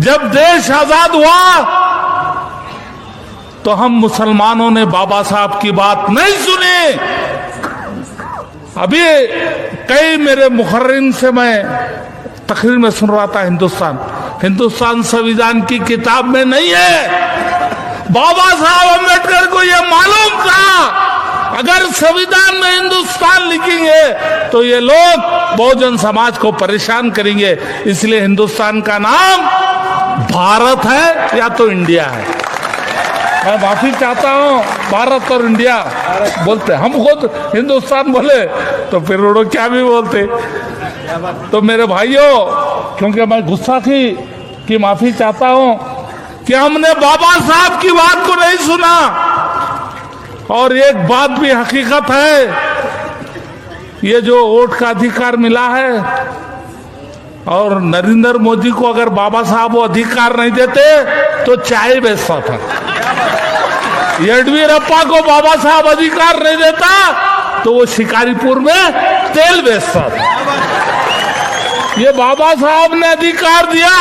जब देश आजाद हुआ तो हम मुसलमानों ने बाबा साहब की बात नहीं सुनी। अभी कई मेरे मुखर्रिन से मैं तकरीर में सुन रहा था, हिंदुस्तान संविधान की किताब में नहीं है। बाबा साहब अम्बेडकर को यह मालूम था अगर संविधान में हिंदुस्तान लिखेंगे तो ये लोग बहुजन समाज को परेशान करेंगे, इसलिए हिंदुस्तान का नाम भारत है या तो इंडिया है। मैं माफी चाहता हूँ, भारत और इंडिया बोलते, हम खुद हिंदुस्तान बोले तो फिर वो लोग क्या भी बोलते। तो मेरे भाइयों, क्योंकि मैं गुस्सा की माफी चाहता हूँ कि हमने बाबा साहब की बात को नहीं सुना। और एक बात भी हकीकत है, ये जो वोट का अधिकार मिला है, और नरेंद्र मोदी को अगर बाबा साहब वो अधिकार नहीं देते तो चाय बेचता था। येडियुरप्पा को बाबा साहब अधिकार नहीं देता तो वो शिकारीपुर में तेल बेचता था। ये बाबा साहब ने अधिकार दिया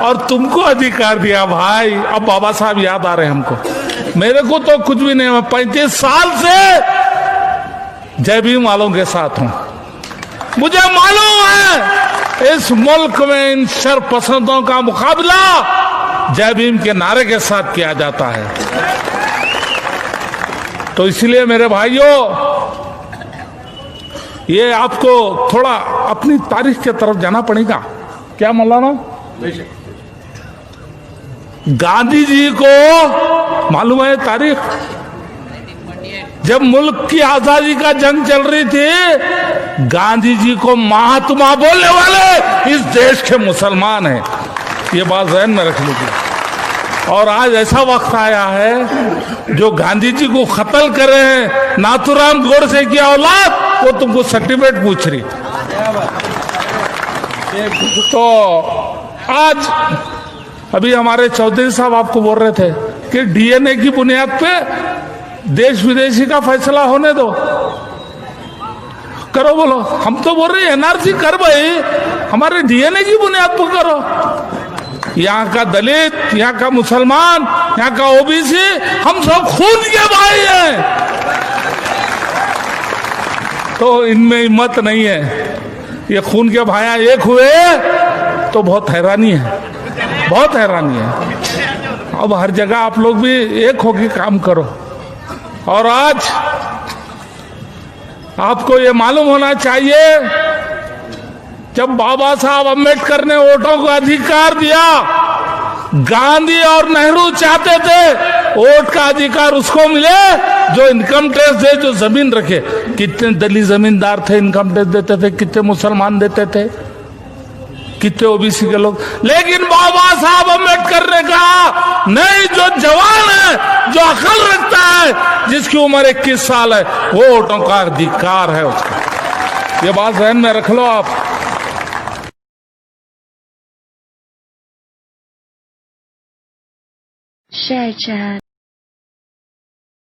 और तुमको अधिकार दिया भाई। अब बाबा साहब याद आ रहे हैं हमको। मेरे को तो कुछ भी नहीं, मैं 35 साल से जय भीम वालों के साथ हूं। मुझे मालूम है इस मुल्क में इन शरपसंदों का मुकाबला जय भीम के नारे के साथ किया जाता है। तो इसलिए मेरे भाइयों, ये आपको थोड़ा अपनी तारीख की तरफ जाना पड़ेगा। क्या मौलाना? गांधी जी को मालूम है तारीख? जब मुल्क की आजादी का जंग चल रही थी, गांधी जी को महात्मा बोलने वाले इस देश के मुसलमान हैं। ये बात ज़हन में रख लीजिए। और आज ऐसा वक्त आया है जो गांधी जी को कत्ल करे हैं, नाथूराम गोडसे की औलाद, वो तुमको सर्टिफिकेट पूछ रही। तो आज अभी हमारे चौधरी साहब आपको बोल रहे थे कि डीएनए की बुनियाद पे देश विदेशी का फैसला होने दो। करो बोलो, हम तो बोल रहे हैं एनआरसी कर भाई, हमारे डीएनए की बुनियाद पर करो। यहाँ का दलित, यहाँ का मुसलमान, यहाँ का ओबीसी, हम सब खून के भाई हैं। तो इनमें हिम्मत नहीं है। ये खून के भाइयां एक हुए तो बहुत हैरानी है, बहुत हैरानी है। अब हर जगह आप लोग भी एक होके काम करो। और आज आपको ये मालूम होना चाहिए, जब बाबा साहब अम्बेडकर ने वोटों को अधिकार दिया, गांधी और नेहरू चाहते थे वोट का अधिकार उसको मिले जो इनकम टैक्स दे, जो जमीन रखे। कितने दलित जमींदार थे इनकम टैक्स देते थे, कितने मुसलमान देते थे, कितने ओबीसी के लोग। लेकिन बाबा साहब अम्बेडकर ने कहा नहीं, जो जवान है, जो अकल रखता है, जिसकी उम्र 21 साल है, वो वोटों का अधिकार है उसका। ये बात ध्यान में रख लो आप। Share chat.